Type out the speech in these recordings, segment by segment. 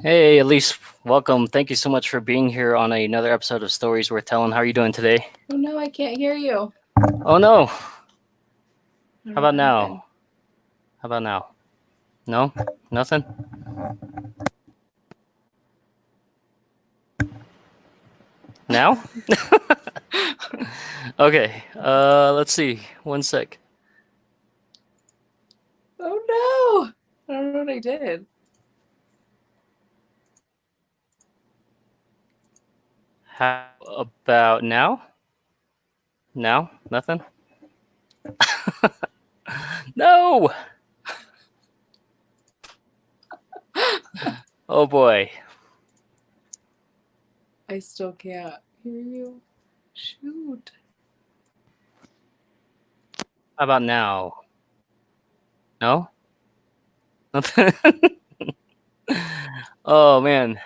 Hey, Elise, welcome. Thank you so much for being here on another episode of Stories Worth Telling. How are you doing today? Oh, no, I can't hear you. Oh, no. How about now? Happened. How about now? No? Nothing? Now? Okay, let's see. One sec. Oh, no. I don't know what I did. How about now? Now? Nothing? No! Oh, boy. I still can't hear you. Shoot. How about now? No? Nothing? Oh, man.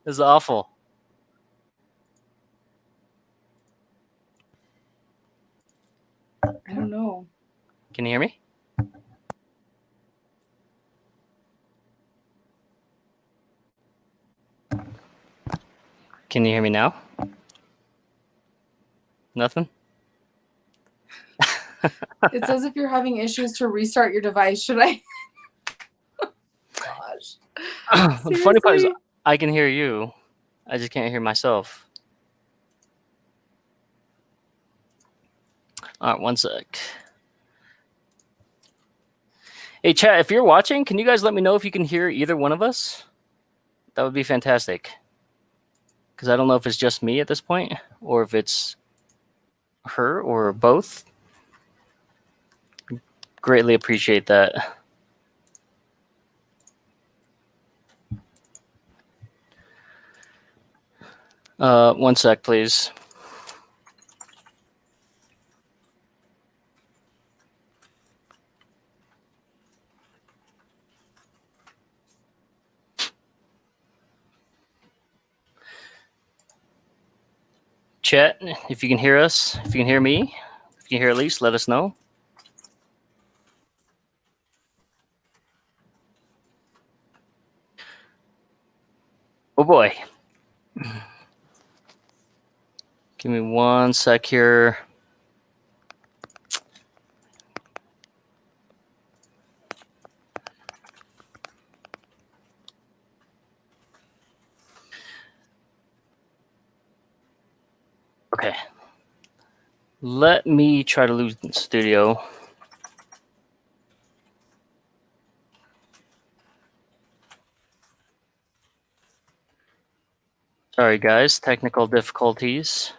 This is awful. I don't know. Can you hear me? Can you hear me now? Nothing? It says if you're having issues to restart your device, should I? Gosh. The funny part is Seriously? I can hear you. I just can't hear myself. All right, one sec. Hey, chat, if you're watching, can you guys let me know if you can hear either one of us? That would be fantastic. Because I don't know if it's just me at this point, or if it's her, or both. Greatly appreciate that. One sec, please. Chat, if you can hear us, if you can hear me, if you can hear Elise, let us know. Oh boy. Give me one sec here. Okay. Let me try to lose the studio. Sorry, guys. Technical difficulties.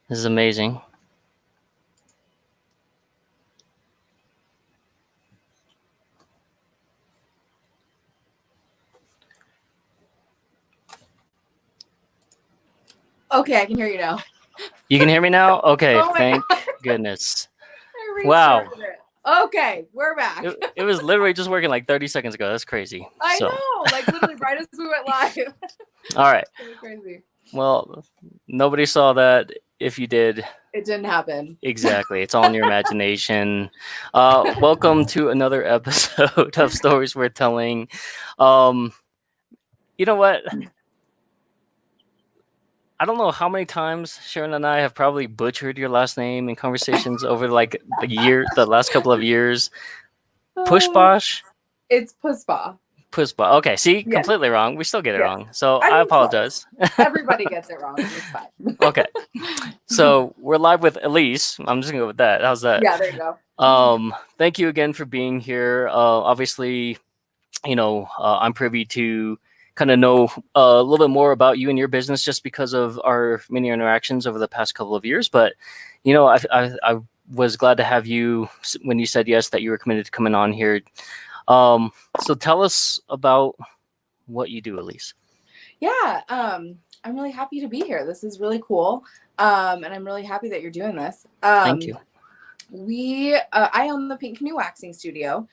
This is amazing. Okay, I can hear you now. You can hear me now? Okay, Oh my thank God. goodness. I Wow. restarted it. Okay, we're back. It was literally just working like 30 seconds ago. That's crazy. I know, like literally right as we went live. All right. So crazy. Well, nobody saw that. If you did, It didn't happen. exactly. It's all in your imagination. Welcome to another episode of Stories Worth Telling. You know what? I don't know how many times Sharon and I have probably butchered your last name in conversations over like the last couple of years. Pushbach? It's Pusbach. Pusbach. Okay, see, Yes. completely wrong. We still get it Yes. wrong. So I I mean, apologize. Everybody gets it wrong. It's fine. Okay. So we're live with Elise. I'm just gonna go with that. How's that? Yeah, there you go. Thank you again for being here. Obviously, I'm privy to kind of know a little bit more about you and your business just because of our many interactions over the past couple of years. But, I was glad to have you when you said yes, that you were committed to coming on here. So tell us about what you do, Elise. Yeah, I'm really happy to be here. This is really cool. And I'm really happy that you're doing this. Thank you. I own the Pink Canoe waxing studio.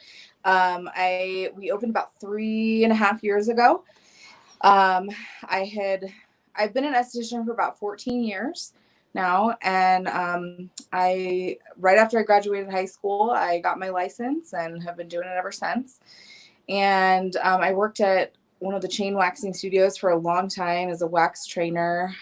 We opened about 3.5 years ago. Um, I had I've been an esthetician for about 14 years now, and I right after I graduated high school, I got my license and have been doing it ever since. And I worked at one of the chain waxing studios for a long time as a wax trainer.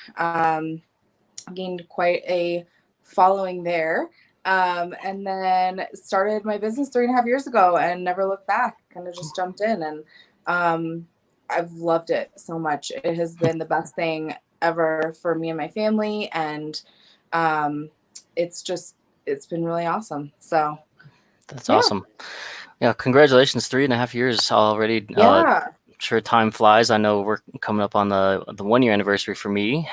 Gained quite a following there. And then started my business 3.5 years ago and never looked back. Kind of just jumped in, and I've loved it so much. It has been the best thing ever for me and my family, and um, it's been really awesome. So That's yeah, awesome. Yeah, congratulations, 3.5 years already. yeah, Sure, time flies. I know we're coming up on the 1 year anniversary for me.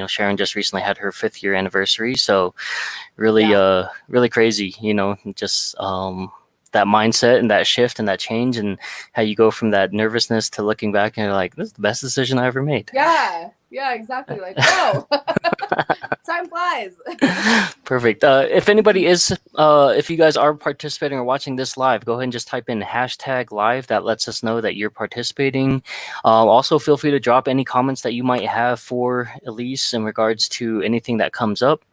Sharon just recently had her 5th year anniversary, so really yeah. really crazy. Just that mindset and that shift and that change, and how you go from that nervousness to looking back and you're like, this is the best decision I ever made. Yeah, yeah, exactly. Like, whoa, time flies. Perfect. If you guys are participating or watching this live, go ahead and just type in #live. That lets us know that you're participating. Also, feel free to drop any comments that you might have for Elise in regards to anything that comes up.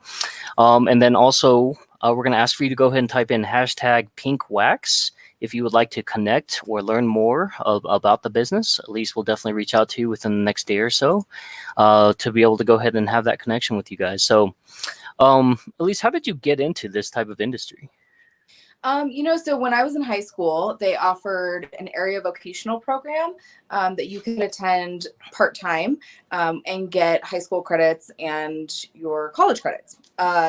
And then also, we're going to ask for you to go ahead and type in #PinkWax if you would like to connect or learn more about the business. Elise will definitely reach out to you within the next day or so to be able to go ahead and have that connection with you guys. So, Elise, how did you get into this type of industry? So when I was in high school, they offered an area vocational program that you could attend part-time and get high school credits and your college credits.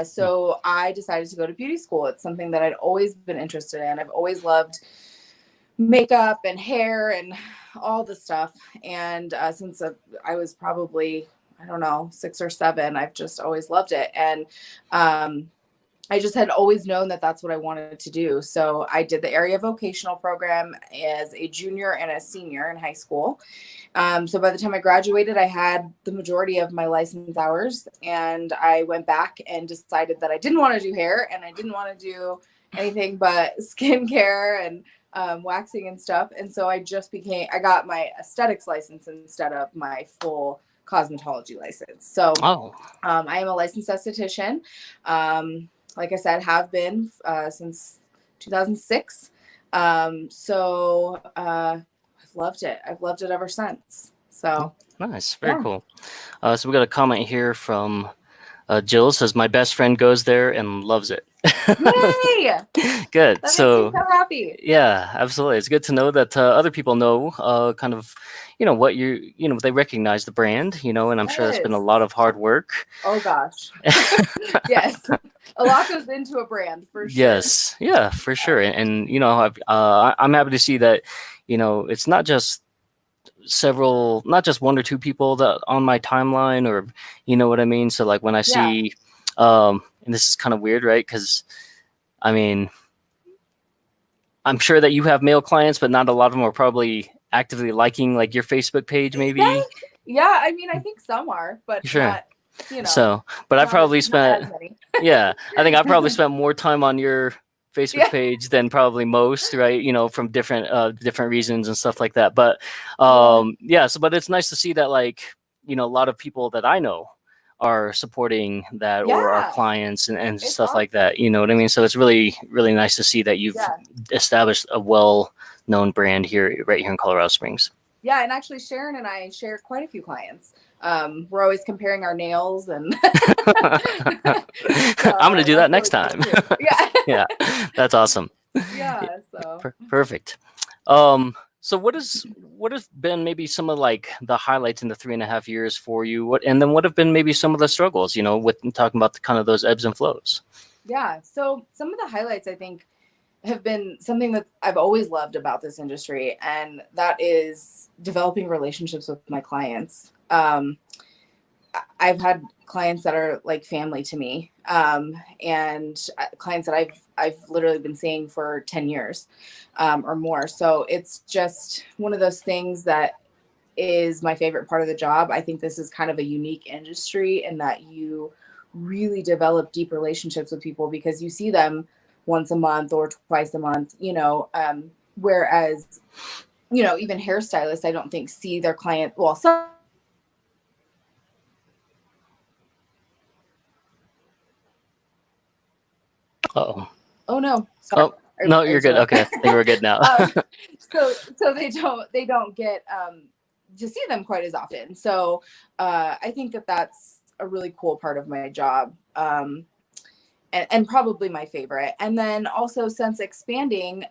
So I decided to go to beauty school. It's something that I'd always been interested in. I've always loved makeup and hair and all the stuff. And since I was probably, I don't know, 6 or 7, I've just always loved it. And I just had always known that that's what I wanted to do. So I did the area vocational program as a junior and a senior in high school. So by the time I graduated, I had the majority of my license hours, and I went back and decided that I didn't want to do hair and I didn't want to do anything but skincare and waxing and stuff. And so I got my aesthetics license instead of my full cosmetology license. So Oh, I am a licensed esthetician. Like I said, have been since 2006. I've loved it. I've loved it ever since. So nice. Very yeah. cool. So we got a comment here from Jill. Says, my best friend goes there and loves it. Yay! Good. That makes me So, so happy. yeah, absolutely. It's good to know that other people know kind of, what they recognize the brand, and I'm sure that's been a Yes. lot of hard work. Oh gosh. Yes. A lot goes into a brand for sure. Yes. Yeah, for sure. I'm happy to see that, it's not just one or two people that on my timeline, or, you know what I mean? So like when I Yeah. see, and this is kind of weird, right? Because I mean, I'm sure that you have male clients, but not a lot of them are probably actively liking like your Facebook page, maybe. Yes. Yeah. I mean, I think some are, but Sure. not, you know, So, but I probably not spent, as many. yeah, I think I probably spent more time on your Facebook Yeah. page than probably most, right? From different reasons and stuff like that. But Yeah. yeah, so but it's nice to see that like, a lot of people that I know are supporting that, or our Yeah. clients and It's stuff awesome. like that. You know what I mean? So it's really, really nice to see that you've Yeah. established a well-known brand here, right here in Colorado Springs. Yeah, and actually Sharon and I share quite a few clients. We're always comparing our nails, and I'm gonna so do that that's next really cool time. too. Yeah. Yeah, that's awesome. Yeah, so Perfect. So what have been maybe some of like the highlights in the 3.5 years for you? What have been maybe some of the struggles? With talking about the kind of those ebbs and flows. yeah. So some of the highlights I think have been something that I've always loved about this industry, and that is developing relationships with my clients. I've had clients that are like family to me, and clients that I've literally been seeing for 10 years or more. So it's just one of those things that is my favorite part of the job. I think this is kind of a unique industry in that you really develop deep relationships with people because you see them once a month or twice a month, whereas, even hairstylists, I don't think see their client. Well, some. Oh. Oh no, sorry. Oh, no, you're good. Okay, I think we're good now. So they don't get to see them quite as often. So I think that that's a really cool part of my job, and probably my favorite. And then also, since expanding,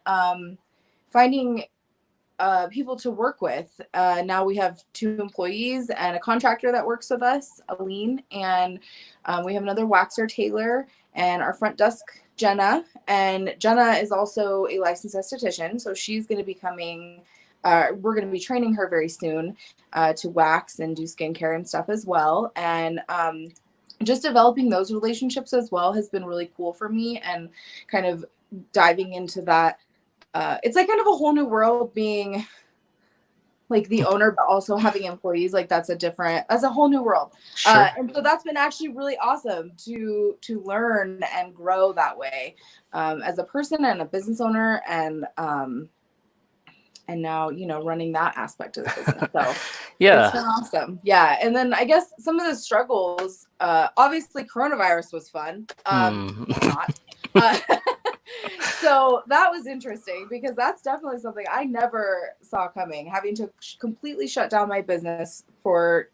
finding people to work with. Now we have 2 employees and a contractor that works with us, Elise, and we have another waxer, Taylor, and our front desk, Jenna. And Jenna is also a licensed esthetician, so she's going to be coming. We're going to be training her very soon to wax and do skincare and stuff as well. And just developing those relationships as well has been really cool for me, and kind of diving into that. It's like kind of a whole new world being like the owner, but also having employees. Like that's a whole new world. Sure. And so that's been actually really awesome to learn and grow that way, as a person and a business owner, and now, running that aspect of the business. So Yeah. it's been awesome. Yeah. And then I guess some of the struggles, obviously coronavirus was fun. Not. So that was interesting because that's definitely something I never saw coming, having to completely shut down my business for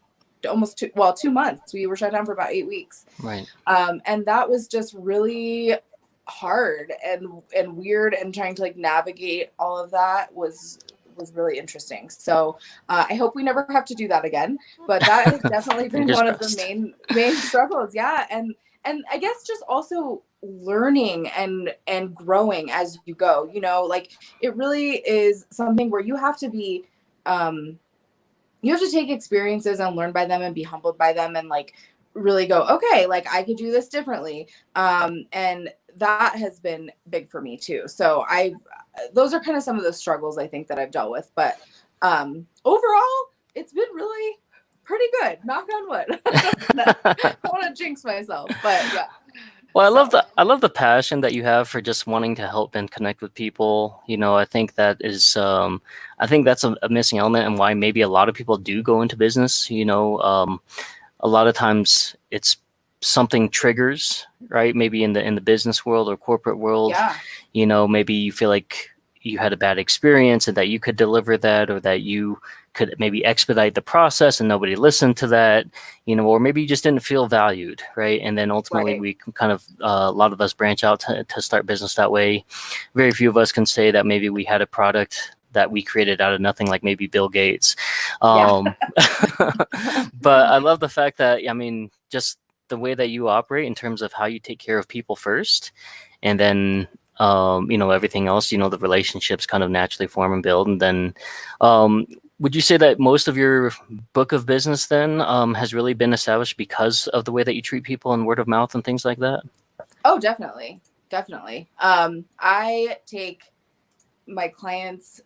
almost 2 months. We were shut down for about 8 weeks. Right. And that was just really hard and weird, and trying to like navigate all of that was really interesting. So I hope we never have to do that again, but that has definitely been one of the main struggles. Yeah. And I guess just also learning and growing as you go, like it really is something where you have to be, you have to take experiences and learn by them and be humbled by them, and like really go, okay, like I could do this differently. And that has been big for me too. So those are kind of some of the struggles I think that I've dealt with, but overall it's been really pretty good. Knock on wood. I don't want to jinx myself, but yeah. Well, I love the passion that you have for just wanting to help and connect with people. I think that is I think that's a missing element, and why maybe a lot of people do go into business. A lot of times it's something triggers, right? Maybe in the business world or corporate world. Yeah. Maybe you feel like you had a bad experience and that you could deliver that, or that you could maybe expedite the process and nobody listened to that, or maybe you just didn't feel valued, right? And then ultimately Right. we kind of, a lot of us branch out to start business that way. Very few of us can say that maybe we had a product that we created out of nothing, like maybe Bill Gates. Yeah. But I love the fact that, just the way that you operate in terms of how you take care of people first, and then everything else, the relationships kind of naturally form and build. And then would you say that most of your book of business then has really been established because of the way that you treat people and word of mouth and things like that? Oh, definitely. I take my clients'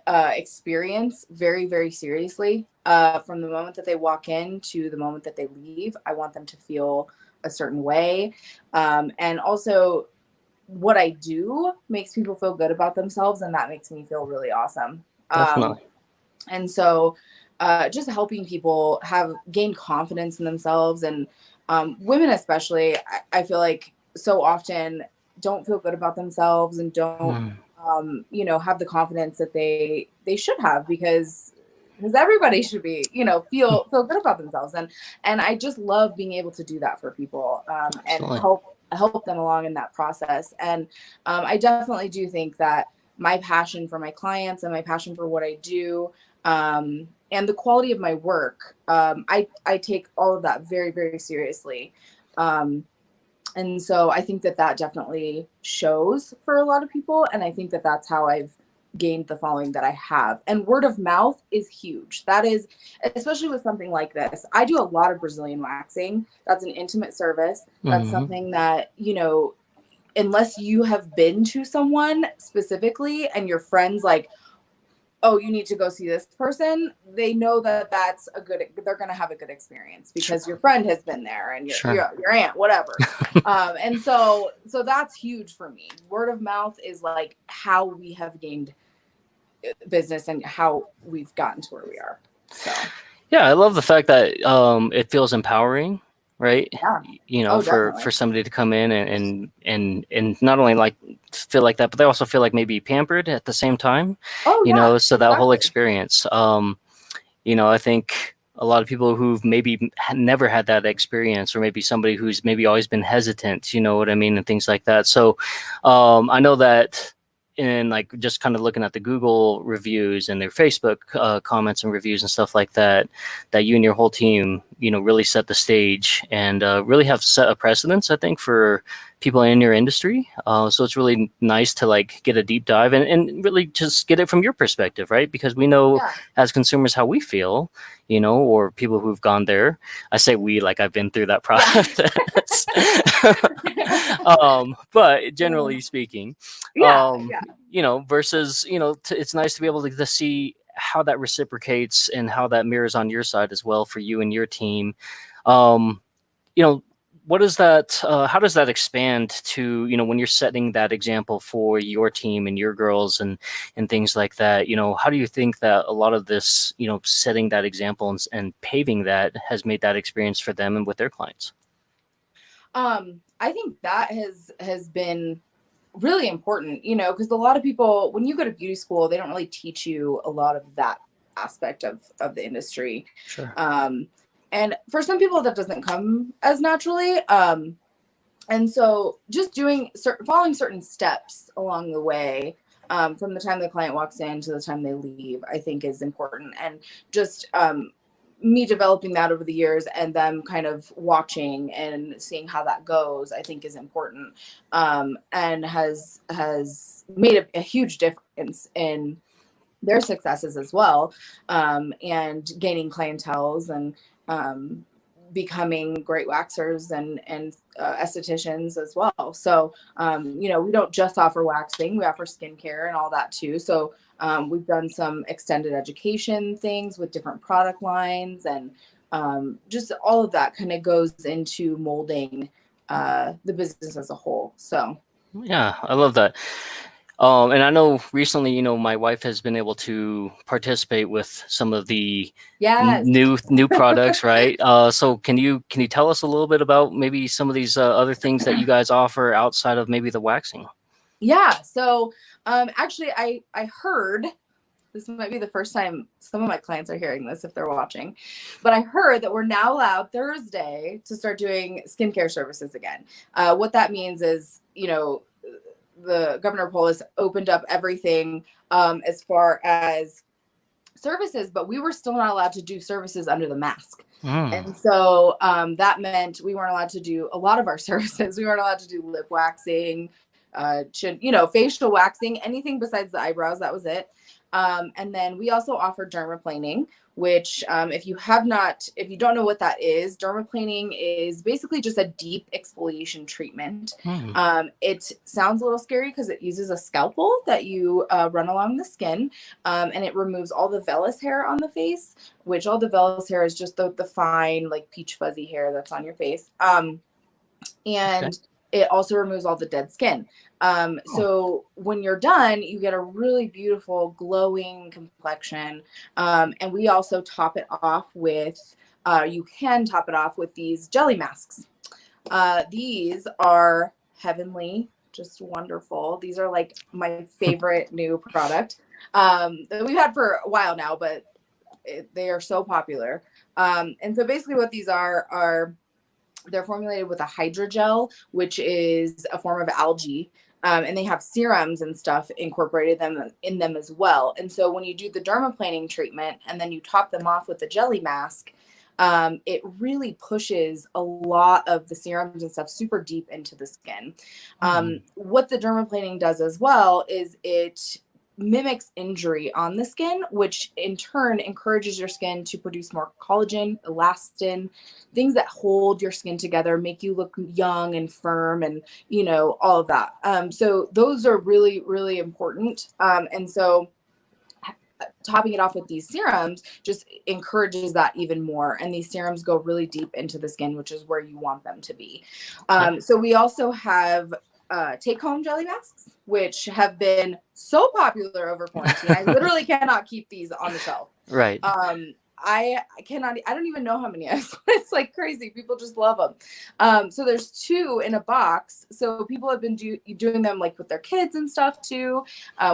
experience very, very seriously. From the moment that they walk in to the moment that they leave, I want them to feel a certain way. And also, what I do makes people feel good about themselves, and that makes me feel really awesome. Definitely. And so just helping people gain confidence in themselves, and women especially, I feel like so often don't feel good about themselves and don't have the confidence that they should have, because everybody should be, feel good about themselves. And I just love being able to do that for people, and help them along in that process. And I definitely do think that my passion for my clients and my passion for what I do, and the quality of my work, I take all of that very, very seriously. And so I think that definitely shows for a lot of people. And I think that that's how I've gained the following that I have. And word of mouth is huge. That is, especially with something like this. I do a lot of Brazilian waxing. That's an intimate service. That's something that, unless you have been to someone specifically and your friends like oh, you need to go see this person, they know that they're going to have a good experience Sure. because your friend has been there and Sure. your aunt, whatever. And so that's huge for me. Word of mouth is like how we have gained business and how we've gotten to where we are. So Yeah, I love the fact that it feels empowering, right? yeah. You know, Oh, for definitely. somebody to come in and not only like feel like that, but they also feel like maybe pampered at the same time. Oh You yeah, know, so that whole exactly. experience. You know, I think a lot of people who've maybe never had that experience, or maybe somebody who's maybe always been hesitant, you know what I mean, and things like that. So, I know that in like just kind of looking at the Google reviews and their Facebook comments and reviews and stuff like that, that you and your whole team, you know, really set the stage and really have set a precedence, I think, for people in your industry. So it's really nice to like get a deep dive and really just get it from your perspective, right? Because we know Yeah. as consumers how we feel, you know, or people who've gone there. I say we like I've been through that Yeah. process. But generally speaking, Yeah. um, Yeah. you know, versus, you know, it's nice to be able to see how that reciprocates and how that mirrors on your side as well for you and your team. Um, you know, what is that how does that expand to, you know, when you're setting that example for your team and your girls and things like that, you know, how do you think that a lot of this, you know, setting that example and paving that has made that experience for them and with their clients? I think that has been really important, you know, because a lot of people, when you go to beauty school, they don't really teach you a lot of that aspect of the industry. Sure. Um, and for some people, that doesn't come as naturally. And so just following certain steps along the way, from the time the client walks in to the time they leave, I think is important. And just me developing that over the years and them kind of watching and seeing how that goes, I think is important, and has made a huge difference in their successes as well, and gaining clientels and um, becoming great waxers and estheticians as well. So you know, we don't just offer waxing; we offer skincare and all that too. So we've done some extended education things with different product lines, and just all of that kind of goes into molding the business as a whole. So Yeah, I love that. And I know recently, you know, my wife has been able to participate with some of the yes. new products, right? So can you tell us a little bit about maybe some of these other things that you guys offer outside of maybe the waxing? Yeah. So actually I heard, this might be the first time some of my clients are hearing this if they're watching, but I heard that we're now allowed Thursday to start doing skincare services again. What that means is, you know, the Governor Polis opened up everything as far as services, but we were still not allowed to do services under the mask. Mm, And so that meant we weren't allowed to do a lot of our services. We weren't allowed to do lip waxing, you know, facial waxing, anything besides the eyebrows. That was it. And then we also offer dermaplaning, which, if you don't know what that is, dermaplaning is basically just a deep exfoliation treatment. mm, It sounds a little scary because it uses a scalpel that you run along the skin, and it removes all the vellus hair on the face, which all the vellus hair is just the fine, like peach fuzzy hair that's on your face. okay. And it also removes all the dead skin. Oh, So when you're done, you get a really beautiful glowing complexion. And we also top it off with, you can top it off with these jelly masks. These are heavenly, just wonderful. These are like my favorite new product that we've had for a while now, but they are so popular. And so basically, what these are they're formulated with a hydrogel, which is a form of algae. And they have serums and stuff incorporated them in them as well. And so when you do the dermaplaning treatment and then you top them off with the jelly mask, it really pushes a lot of the serums and stuff super deep into the skin. mm, What the dermaplaning does as well is it mimics injury on the skin, which in turn encourages your skin to produce more collagen, elastin, things that hold your skin together, make you look young and firm, and you know, all of that. So those are really, really important. And so topping it off with these serums just encourages that even more. And these serums go really deep into the skin, which is where you want them to be. So we also have take-home jelly masks, which have been so popular over quarantine. I literally cannot keep these on the shelf. Right. I don't even know how many I have. It's like crazy. People just love them. So there's 2 in a box. So people have been doing them like with their kids and stuff too,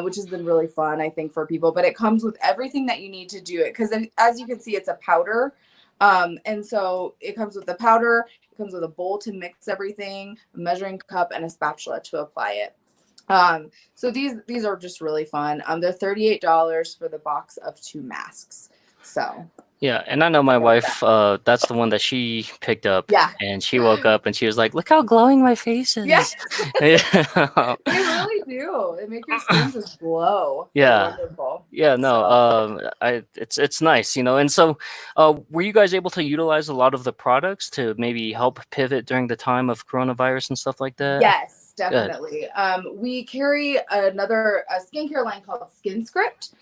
which has been really fun, I think, for people. But it comes with everything that you need to do it. Because as you can see, it's a powder. And so it comes with the powder. It comes with a bowl to mix everything, a measuring cup, and a spatula to apply it. So these are just really fun. They're $38 for the box of 2 masks. So yeah, and I know my wife, that's the one that she picked up. Yeah. And she woke up and she was like, look how glowing my face is. Yes. They really do. They make your skin just glow. Yeah. They're wonderful. Yeah, no, it's nice, you know. And so, were you guys able to utilize a lot of the products to maybe help pivot during the time of coronavirus and stuff like that? Yes, definitely. We carry a skincare line called Skin Script,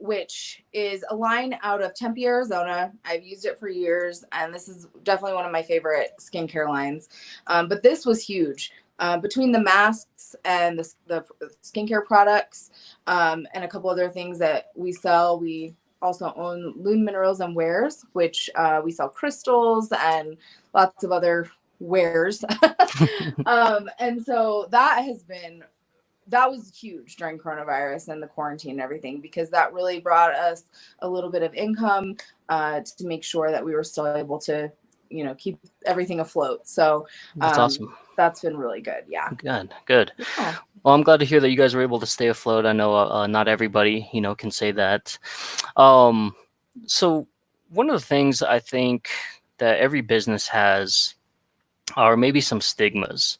which is a line out of Tempe, Arizona. I've used it for years, and this is definitely one of my favorite skincare lines. But this was huge. Between the masks and the skincare products, and a couple other things that we sell, we also own Lune Minerals and Wares, which we sell crystals and lots of other wares. And so that was huge during coronavirus and the quarantine and everything, because that really brought us a little bit of income to make sure that we were still able to, keep everything afloat. So That's awesome. That's been really good. Yeah. Good. Yeah. Well, I'm glad to hear that you guys were able to stay afloat. I know not everybody, can say that. So one of the things I think that every business has are maybe some stigmas.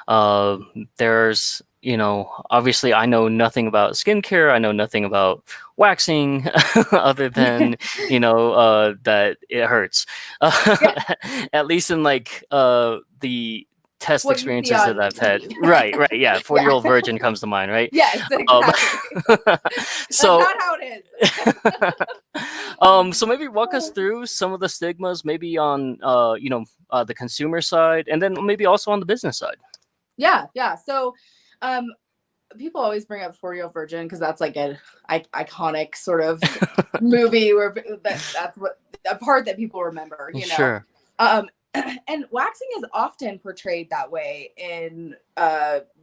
There's, obviously I know nothing about skincare. I know nothing about waxing other than, that it hurts. At least in like the test experiences that I've had. Right. Yeah. 40-year-old virgin comes to mind, right? Yes, exactly. So that's not how it is. So maybe walk us through some of the stigmas, maybe on the consumer side, and then maybe also on the business side. Yeah. So people always bring up 40-year-old virgin because that's like an iconic sort of movie where that's what a part that people remember, Sure. And waxing is often portrayed that way in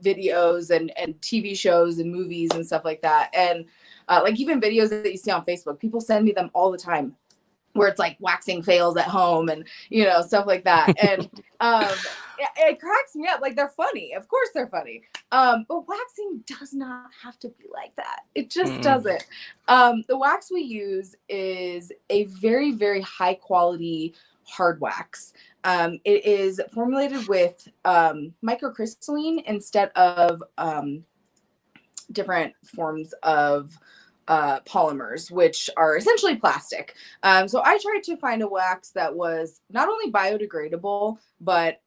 videos and TV shows and movies and stuff like that. And like even videos that you see on Facebook, people send me them all the time where it's like waxing fails at home and, stuff like that. And it cracks me up. Like, they're funny. Of course they're funny. But waxing does not have to be like that. It just doesn't. The wax we use is a very, very high quality hard wax. It is formulated with microcrystalline instead of different forms of polymers, which are essentially plastic. So I tried to find a wax that was not only biodegradable, but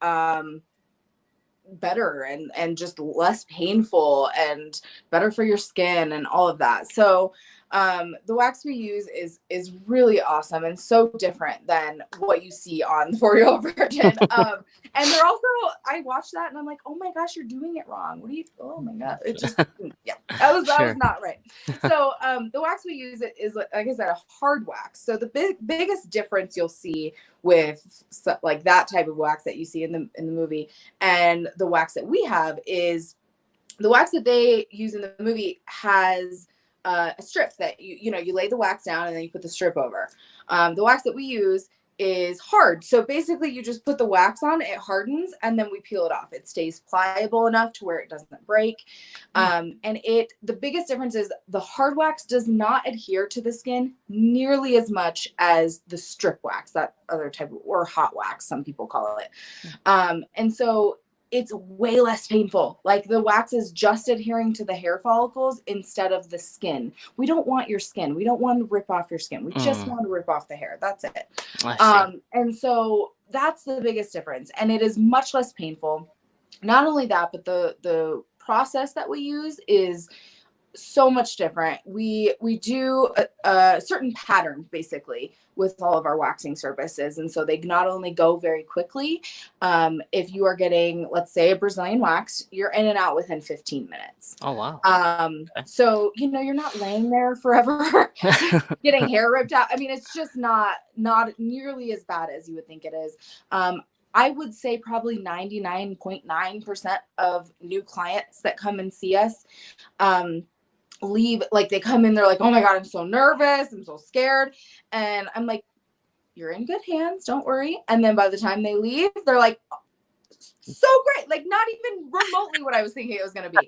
better and just less painful and better for your skin and all of that. So the wax we use is really awesome and so different than what you see on 40-year-old virgin. And they're also, I watched that and I'm like, oh my gosh, you're doing it wrong. Oh my God. It just, yeah, that was not right. So the wax we use is, like I said, a hard wax. So the biggest difference you'll see with like that type of wax that you see in the movie and the wax that we have is the wax that they use in the movie has a strip that you lay the wax down and then you put the strip over. The wax that we use is hard. So basically you just put the wax on, it hardens, and then we peel it off. It stays pliable enough to where it doesn't break. And the biggest difference is the hard wax does not adhere to the skin nearly as much as the strip wax, that other type of, or hot wax, some people call it. And so it's way less painful. Like the wax is just adhering to the hair follicles instead of the skin. We don't want your skin. We don't want to rip off your skin. We just want to rip off the hair. That's it. And so that's the biggest difference. And it is much less painful. Not only that, but the process that we use is So much different. We do a certain pattern basically with all of our waxing services, and so they not only go very quickly. If you are getting, let's say, a Brazilian wax, you're in and out within 15 minutes. Oh wow. Okay. So you're not laying there forever getting hair ripped out. I mean, it's just not nearly as bad as you would think it is. I would say probably 99.9% of new clients that come and see us leave, like they come in, they're like, oh my God, I'm so nervous, I'm so scared. And I'm like, you're in good hands, don't worry. And then by the time they leave, they're like, so great, like not even remotely what I was thinking it was going to be.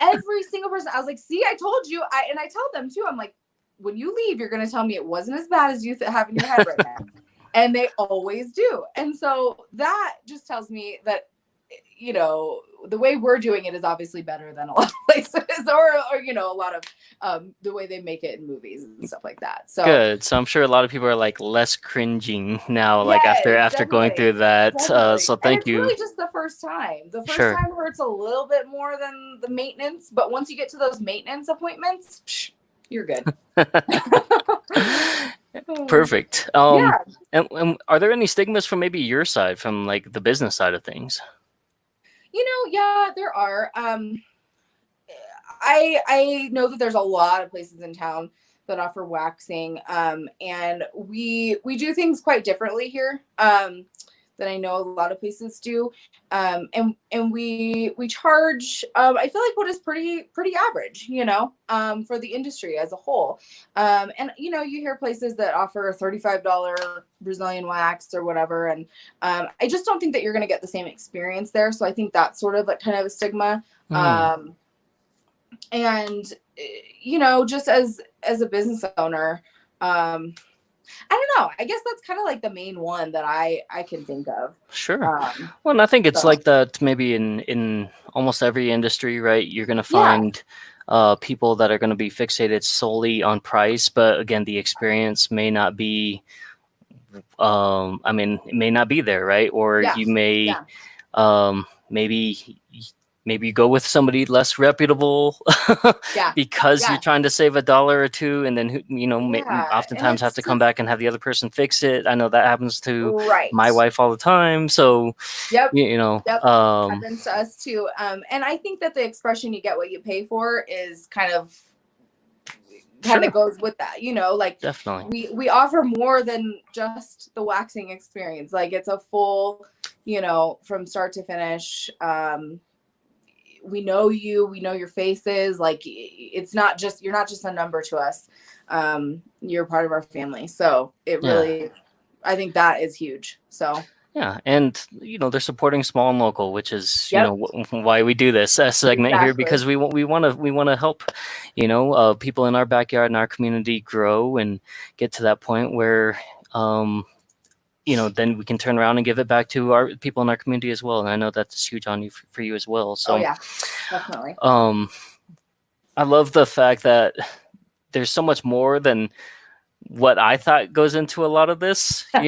Every single person, I was like, see, I told you. And I tell them too, I'm like, when you leave, you're going to tell me it wasn't as bad as you have in your head right now. And they always do. And so that just tells me that, the way we're doing it is obviously better than a lot of places, or a lot of the way they make it in movies and stuff like that. So good. So I'm sure a lot of people are like less cringing now, like yes, after going through that. So and thank it's you. really just the first time. The first Sure. time hurts a little bit more than the maintenance, but once you get to those maintenance appointments, you're good. Perfect. Yeah. And are there any stigmas from maybe your side, from like the business side of things? Yeah, there are. I know that there's a lot of places in town that offer waxing, and we do things quite differently here than I know a lot of places do, and we charge. I feel like what is pretty average, for the industry as a whole, and you hear places that offer $35 Brazilian wax or whatever, and I just don't think that you're going to get the same experience there. So I think that's sort of like kind of a stigma. And just as a business owner, I don't know, I guess that's kind of like the main one that I can think of. Sure. Well, and I think it's like that maybe in almost every industry, right? You're going to find people that are going to be fixated solely on price, but again, the experience may not be I mean, it may not be there, right? Or you may maybe you go with somebody less reputable because you're trying to save $1 or $2, and then oftentimes have to come back and have the other person fix it. I know that happens to my wife all the time. So happens to us too. And I think that the expression "you get what you pay for" is kind of goes with that, like definitely we offer more than just the waxing experience. Like it's a full, from start to finish. We know you, we know your faces. Like you're not just a number to us. You're part of our family. So it really, I think that is huge. So yeah, and they're supporting small and local, which is why we do this segment here, because we want to help people in our backyard and our community grow and get to that point where then we can turn around and give it back to our people in our community as well. And I know that's huge on you for you as well. So yeah, definitely. I love the fact that there's so much more than what I thought goes into a lot of this, I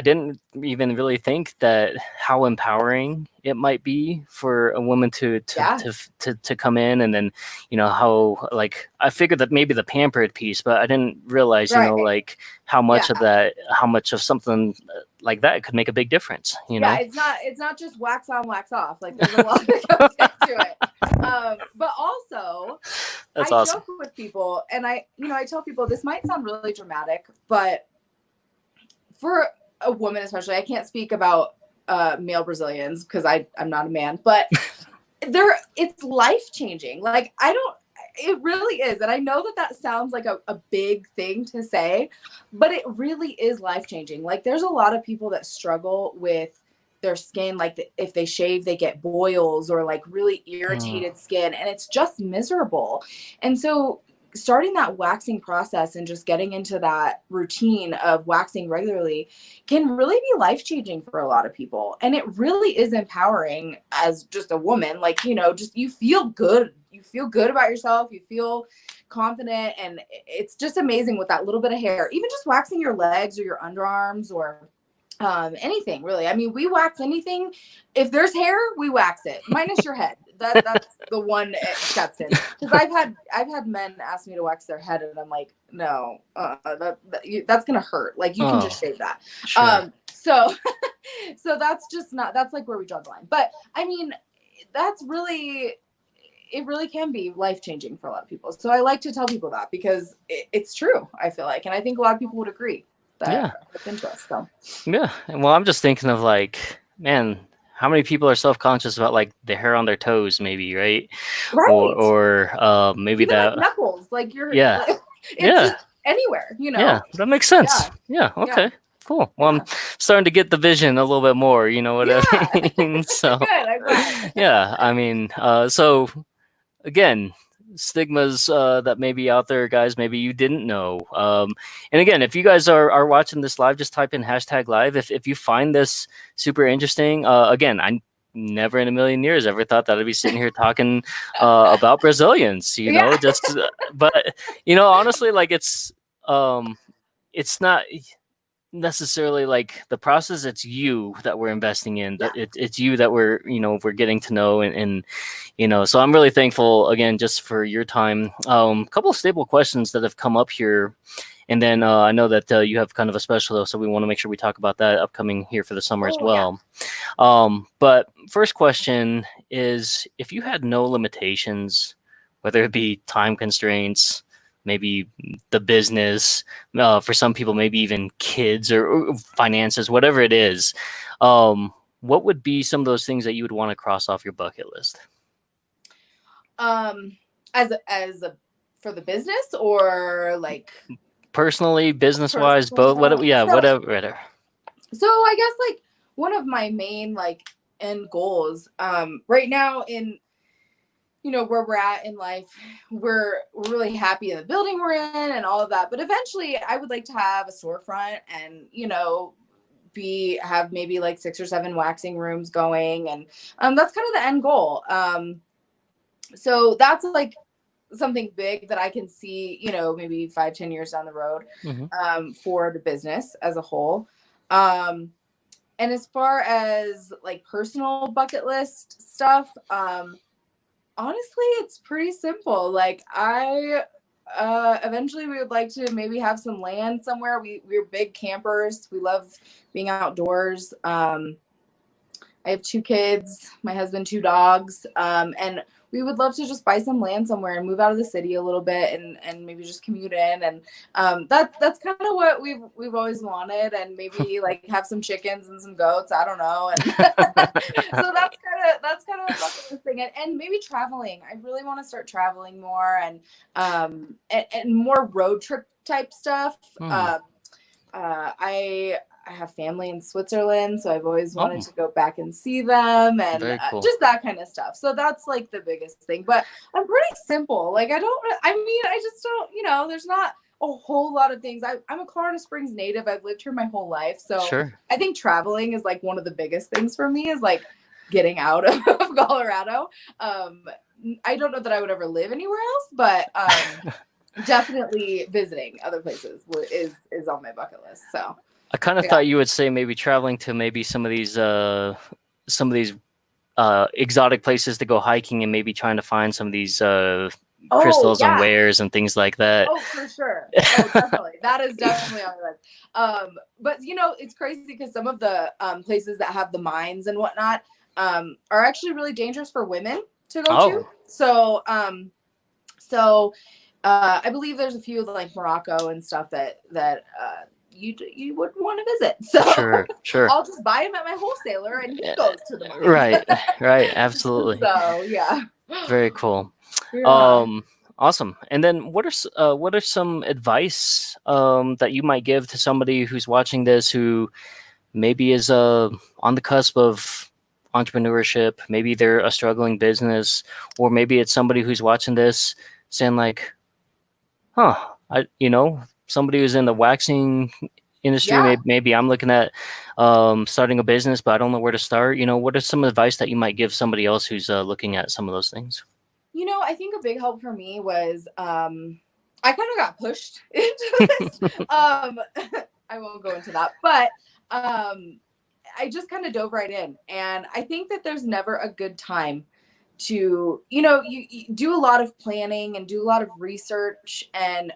didn't even really think that how empowering it might be for a woman to come in, and then, how, like, I figured that maybe the pampered piece, but I didn't realize, like how much of that, how much of something like that could make a big difference, Yeah, it's not just wax on, wax off. Like there's a lot that goes into it. But also, that's I awesome. joke with people, and I tell people this might sound really dramatic, but for a woman especially, I can't speak about male Brazilians because I'm not a man, but it's life changing. Like it really is. And I know that sounds like a big thing to say, but it really is life changing. Like there's a lot of people that struggle with their skin. Like if they shave, they get boils or like really irritated skin, and it's just miserable. And so starting that waxing process and just getting into that routine of waxing regularly can really be life-changing for a lot of people. And it really is empowering as just a woman. Like, just you feel good. You feel good about yourself. You feel confident. And it's just amazing with that little bit of hair. Even just waxing your legs or your underarms or Anything really. I mean, we wax anything. If there's hair, we wax it, minus your head. That's the one exception. Because I've had men ask me to wax their head, and I'm like, no, that's gonna hurt. Like, you can just Oh, shave that. sure. So so that's just not, that's like where we draw the line. But I mean, that's really, it really can be life changing for a lot of people. So I like to tell people that because it's true. I feel like, and I think a lot of people would agree that Yeah. look into us. So Yeah. Well, I'm just thinking of like, man, how many people are self-conscious about like the hair on their toes, maybe, right? Or right. maybe Even like that. knuckles, like you're Yeah. like, it's Yeah. just anywhere, you Yeah. know. That makes sense. Yeah, Yeah. yeah, Okay. Cool. Well, I'm yeah, starting to get the vision a little bit more. You know what I yeah. mean? So, Good, I'm glad. yeah. I mean, so again, stigmas that may be out there, guys, maybe you didn't know. And again, if you guys are watching this live, just type in hashtag live. If you find this super interesting, again, I never in a million years ever thought that I'd be sitting here talking about Brazilians, you Yeah, know, just, but, you know, honestly, like it's not necessarily like the process. It's you that we're investing in, yeah. it's you that we're getting to know, and you know, so I'm really thankful again just for your time. A couple of stable questions that have come up here, and then I know that you have kind of a special though, so we want to make sure we talk about that upcoming here for the summer as Oh yeah. well. But first question is, if you had no limitations, whether it be time constraints, maybe the business, for some people, maybe even kids or finances, whatever it is, what would be some of those things that you would want to cross off your bucket list? Um, as a for the business or like Personally, business wise, both, whatever. personal. Yeah, whatever. So I guess like one of my main like end goals right now in, you know, where we're at in life, we're really happy in the building we're in and all of that, but eventually I would like to have a storefront and, you know, be have maybe like 6 or 7 waxing rooms going, and that's kind of the end goal. So that's like something big that I can see, you know, maybe 5, 10 years down the road, Hmm. for the business as a whole. um and as far as like personal bucket list stuff, honestly, it's pretty simple. Like I eventually we would like to maybe have some land somewhere. We're big campers. We love being outdoors. I have 2 kids, my husband, 2 dogs. And we would love to just buy some land somewhere and move out of the city a little bit and maybe just commute in. And that's kind of what we've always wanted. And maybe like have some chickens and some goats. I don't know. And so that's kind of a bucket list thing. And maybe traveling. I really want to start traveling more and more road trip type stuff. Hmm. I have family in Switzerland, so I've always wanted Oh, to go back and see them and very cool. just that kind of stuff. So that's like the biggest thing. But I'm pretty simple. Like I mean, I just don't, you know, there's not a whole lot of things. I'm a Colorado Springs native. I've lived here my whole life. So Sure. I think traveling is like one of the biggest things for me, is like getting out of Colorado. I don't know that I would ever live anywhere else, but definitely visiting other places is on my bucket list. So I kind of yeah. thought you would say maybe traveling to maybe some of these exotic places to go hiking, and maybe trying to find some of these Oh crystals and yeah. wares and things like that. Oh, for sure. Oh, definitely. That is definitely on the list. But you know, it's crazy because some of the places that have the mines and whatnot are actually really dangerous for women to go to. Oh, So I believe there's a few like Morocco and stuff that you would want to visit. So sure, sure. I'll just buy them at my wholesaler and he Yeah, goes to the mines. right, right, absolutely. So yeah. Very cool. Yeah. Um, awesome. And then what are some advice that you might give to somebody who's watching this who maybe is on the cusp of entrepreneurship, maybe they're a struggling business, or maybe it's somebody who's watching this saying like, huh, somebody who's in the waxing industry, Yeah. maybe I'm looking at starting a business, but I don't know where to start. You know, what are some advice that you might give somebody else who's looking at some of those things? You know, I think a big help for me was I kind of got pushed into this. I won't go into that, but I just kind of dove right in. And I think that there's never a good time to, you do a lot of planning and do a lot of research and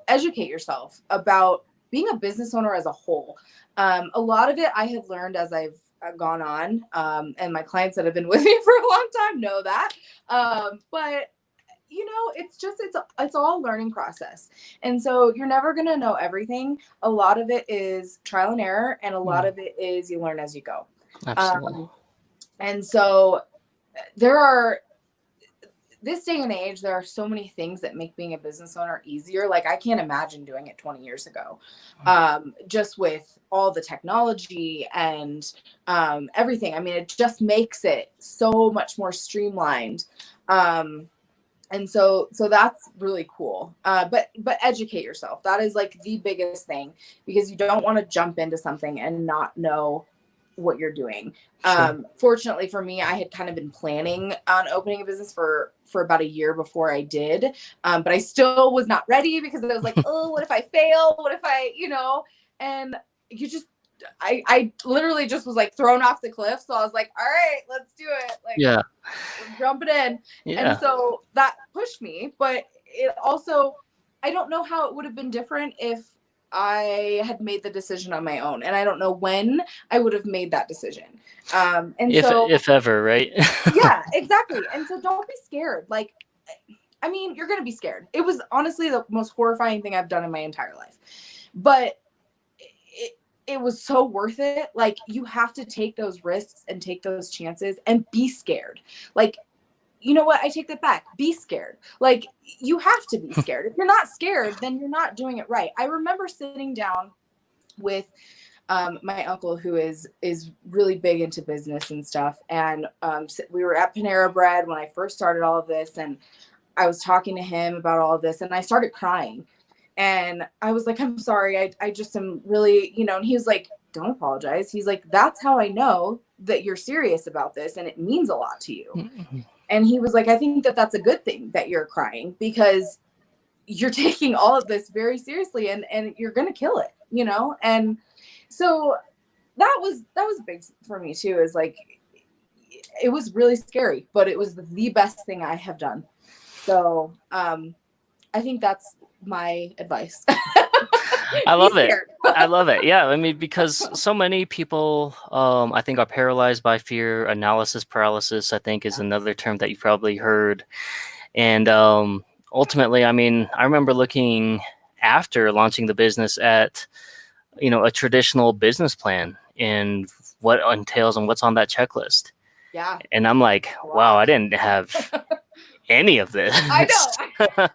educate yourself about being a business owner as a whole. A lot of it I have learned as I've gone on, and my clients that have been with me for a long time know that. But it's all a learning process. And so you're never going to know everything. A lot of it is trial and error, and a lot of it is you learn as you go. Absolutely. And so this day and age, there are so many things that make being a business owner easier. Like, I can't imagine doing it 20 years ago, just with all the technology and everything. I mean, it just makes it so much more streamlined. And so that's really cool. But educate yourself. That is like the biggest thing, because you don't want to jump into something and not know what you're doing. Sure. Fortunately for me, I had kind of been planning on opening a business for about a year before I did. But I still was not ready, because I was like, oh, what if I fail? What if and I literally just was like thrown off the cliff. So I was like, all right, let's do it. Like, Yeah. I'm jumping in. Yeah. And so that pushed me, but it also, I don't know how it would have been different if I had made the decision on my own. And I don't know when I would have made that decision. If ever, right? Yeah, exactly. And so don't be scared. Like, I mean, you're going to be scared. It was honestly the most horrifying thing I've done in my entire life. But it was so worth it. Like, you have to take those risks and take those chances and be scared. Like, you know what? I take that back. Be scared. Like, you have to be scared. If you're not scared, then you're not doing it right. I remember sitting down with my uncle, who is really big into business and stuff. And we were at Panera Bread when I first started all of this. And I was talking to him about all of this, and I started crying. And I was like, I'm sorry. I just am really, and he was like, don't apologize. He's like, that's how I know that you're serious about this, and it means a lot to you. And he was like, I think that that's a good thing that you're crying, because you're taking all of this very seriously, and you're going to kill it, And so that was big for me too, is like, it was really scary, but it was the best thing I have done. So, I think that's my advice. I love it. I love it. Yeah. I mean, because so many people, I think, are paralyzed by fear. Analysis paralysis, I think, is another term that you've probably heard. And ultimately, I mean, I remember looking after launching the business at, a traditional business plan and what entails and what's on that checklist. Yeah. And I'm like, wow, I didn't have any of this. I know.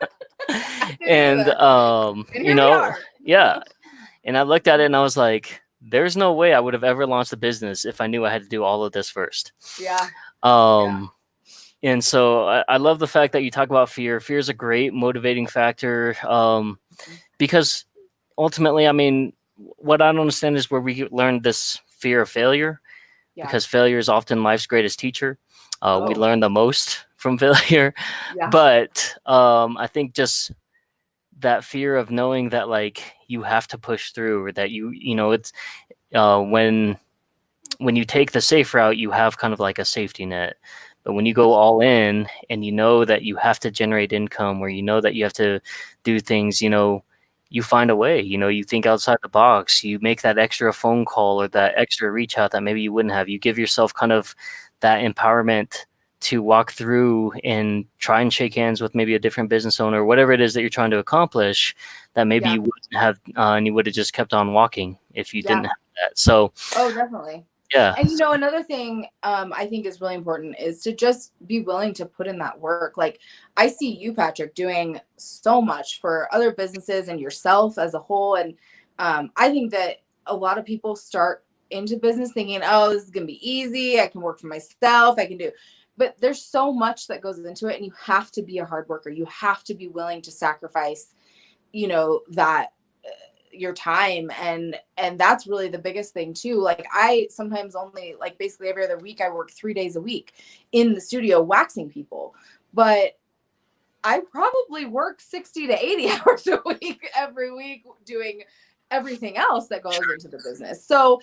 And yeah. And I looked at it and I was like, there's no way I would have ever launched a business if I knew I had to do all of this first. Yeah. And so I love the fact that you talk about fear. Fear is a great motivating factor, because ultimately, I mean, what I don't understand is where we learn this fear of failure, because failure is often life's greatest teacher. We learn the most from failure. Yeah. But I think just that fear of knowing that, like, you have to push through, or that it's when you take the safe route, you have kind of like a safety net. But when you go all in and you know that you have to generate income, or you know that you have to do things, you find a way, you think outside the box, you make that extra phone call or that extra reach out that maybe you wouldn't have. You give yourself kind of that empowerment to walk through and try and shake hands with maybe a different business owner, whatever it is that you're trying to accomplish, that maybe you wouldn't have, and you would have just kept on walking if you didn't have that. So, definitely. Yeah. And another thing I think is really important is to just be willing to put in that work. Like, I see you, Patrick, doing so much for other businesses and yourself as a whole. And I think that a lot of people start into business thinking, oh, this is going to be easy. I can work for myself. I can do. But there's so much that goes into it, and you have to be a hard worker. You have to be willing to sacrifice, that your time. And that's really the biggest thing too. Like, I sometimes only, like, basically every other week, I work 3 days a week in the studio waxing people, but I probably work 60 to 80 hours a week every week doing everything else that goes into the business. So,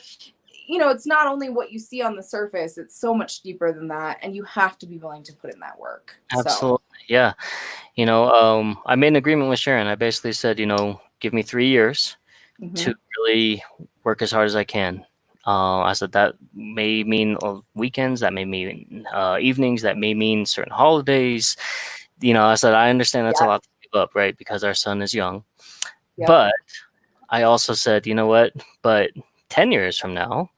it's not only what you see on the surface, it's so much deeper than that. And you have to be willing to put in that work. So, Absolutely. Yeah. I made an agreement with Sharon. I basically said, give me 3 years mhm. to really work as hard as I can. I said that may mean weekends, that may mean evenings, that may mean certain holidays. I said, I understand that's a Yep. lot to give up, right? Because our son is young. Yep. But I also said, you know what? But 10 years from now,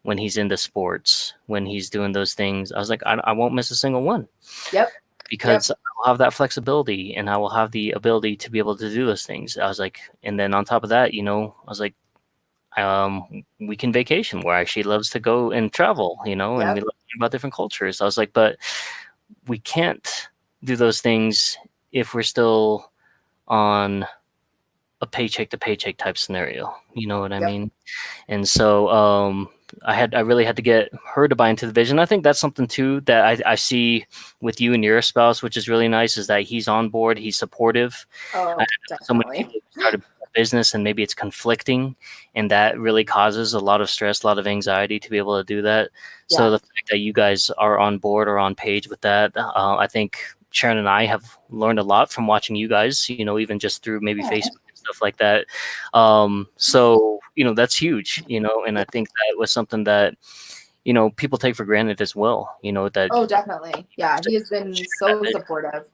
when he's into sports, when he's doing those things, I was like, I won't miss a single one Yep. Yep. because I'll have that flexibility and I will have the ability to be able to do those things. I was like, and then on top of that, I was like, we can vacation where she loves to go and travel, and we Yep. love about different cultures. I was like, but we can't do those things if we're still on a paycheck to paycheck type scenario. You know what I Yep. mean? And so I really had to get her to buy into the vision. I think that's something too that I see with you and your spouse, which is really nice, is that he's on board, he's supportive. I Oh, know so many definitely. people who start a business and maybe it's conflicting, and that really causes a lot of stress, a lot of anxiety to be able to do that. So Yeah. the fact that you guys are on board or on page with that, I think Sharon and I have learned a lot from watching you guys. Even just through maybe Oh, Facebook and stuff like that. So that's huge. And I yeah. think that was something that people take for granted as well. That Oh, definitely. Yeah. He has been that so vision. supportive.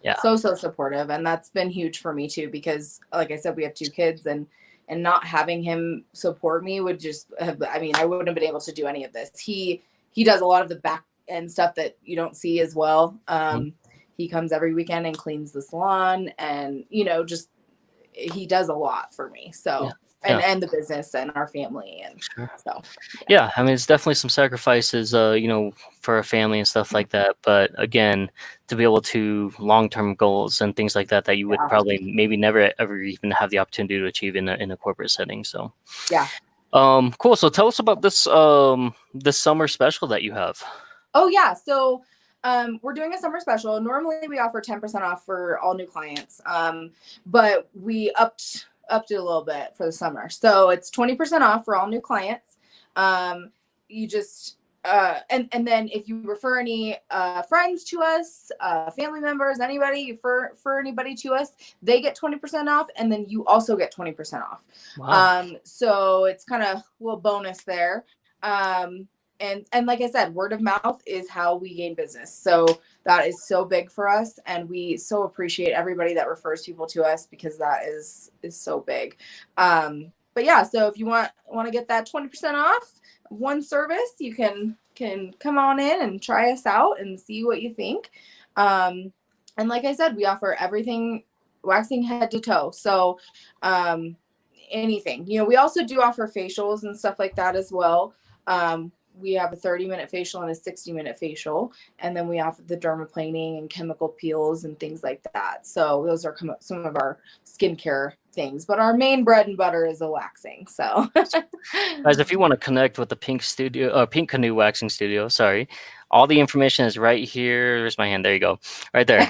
Yeah. So supportive, and that's been huge for me too, because like I said, we have 2 kids, and not having him support me would just have, I mean, I wouldn't have been able to do any of this. He does a lot of the back end stuff that you don't see as well. Mhm. He comes every weekend and cleans the salon, and just he does a lot for me. Yeah. So, Yeah. and the business and our family, and Sure. so Yeah, I mean, it's definitely some sacrifices, for a family and stuff like that. But again, to be able to long-term goals and things like that that you would yeah. probably maybe never ever even have the opportunity to achieve in a corporate setting. So, Yeah. cool. So tell us about this summer special that you have. Oh yeah. So we're doing a summer special. Normally we offer 10% off for all new clients. But we upped it a little bit for the summer. So it's 20% off for all new clients. You just and then if you refer any friends to us, family members, anybody, you refer anybody to us, they get 20% off, and then you also get 20% off. Wow. So it's kind of a little bonus there. And like I said, word of mouth is how we gain business. So that is so big for us, and we so appreciate everybody that refers people to us, because that is so big. But yeah, so if you want to get that 20% off one service, you can come on in and try us out and see what you think. And like I said, we offer everything, waxing head to toe. So anything. We also do offer facials and stuff like that as well. We have a 30-minute facial and a 60-minute facial, and then we offer the dermaplaning and chemical peels and things like that. So those are some of our skincare things, but our main bread and butter is the waxing. So Guys, if you want to connect with the Pink Canoe Waxing Studio, sorry, all the information is right here. There's my hand. There you go, right there.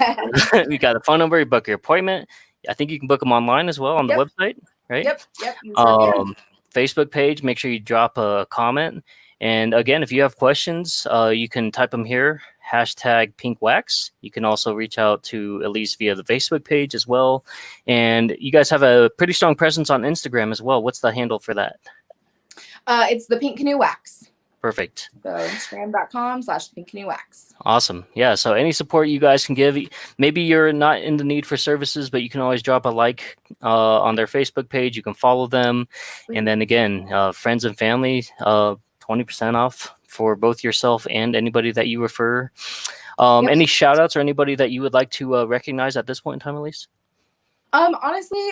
We got the phone number. You book your appointment. I think you can book them online as well on the Yep. website, right? Yep, you sure can. Facebook page. Make sure you drop a comment. And again, if you have questions, you can type them here. #PinkWax. You can also reach out to Elise via the Facebook page as well. And you guys have a pretty strong presence on Instagram as well. What's the handle for that? It's the Pink Canoe Wax. Perfect. So Instagram.com/Pink Canoe Wax. Awesome. Yeah. So any support you guys can give, maybe you're not in the need for services, but you can always drop a like on their Facebook page. You can follow them. And then again, friends and family, 20% off for both yourself and anybody that you refer. Yep. Any shout outs or anybody that you would like to recognize at this point in time, Elise? Honestly,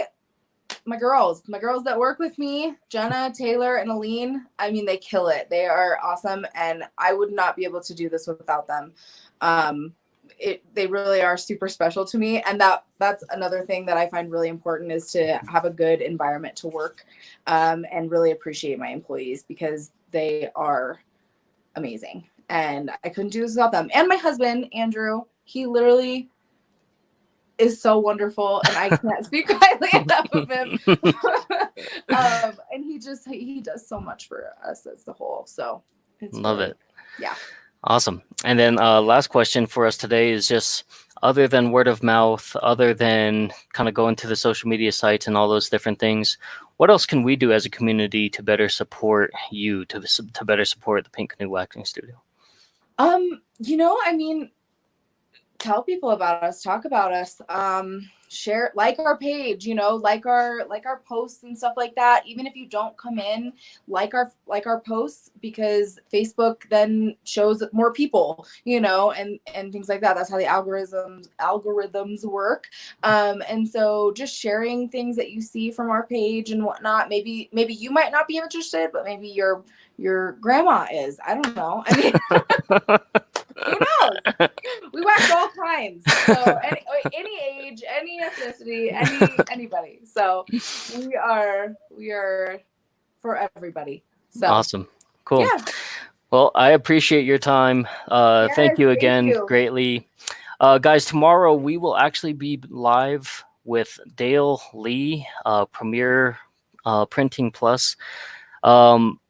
my girls that work with me, Jenna, Taylor, and Aline, I mean, they kill it. They are awesome, and I would not be able to do this without them. They really are super special to me, and that's another thing that I find really important, is to have a good environment to work, and really appreciate my employees, because they are amazing, and I couldn't do this without them. And my husband, Andrew, he literally is so wonderful, and I can't speak highly enough of him. And he does so much for us as the whole. So it's Love really, it. yeah. Awesome. And then last question for us today is just, other than word of mouth, other than kind of going to the social media sites and all those different things, what else can we do as a community to better support you, to better support the Pink Canoe Waxing Studio? I mean, tell people about us, talk about us, share, like our page, like our posts and stuff like that. Even if you don't come in, like our posts, because Facebook then shows more people, and things like that. That's how the algorithms work. And so just sharing things that you see from our page and whatnot. Maybe you might not be interested, but maybe your grandma is. I don't know. I mean, who knows? We wax all kinds. So any age, any ethnicity, anybody. So we are for everybody. So Awesome. Cool. yeah. Well, I appreciate your time. Thank Yes, you thank again you. greatly. Guys, tomorrow we will actually be live with Dale Lee, Premier Printing Plus.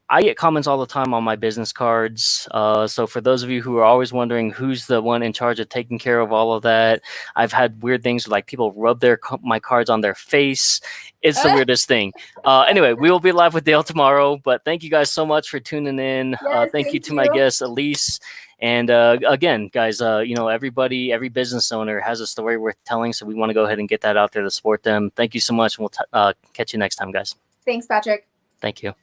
I get comments all the time on my business cards. So for those of you who are always wondering who's the one in charge of taking care of all of that, I've had weird things like people rub my cards on their face. It's the weirdest thing. Anyway, we will be live with Dale tomorrow. But thank you guys so much for tuning in. Yes, Thank you thank to my you. guest Elise. And again, guys, everybody, every business owner has a story worth telling. So we want to go ahead and get that out there to support them. Thank you so much. And we'll catch you next time, guys. Thanks, Patrick. Thank you.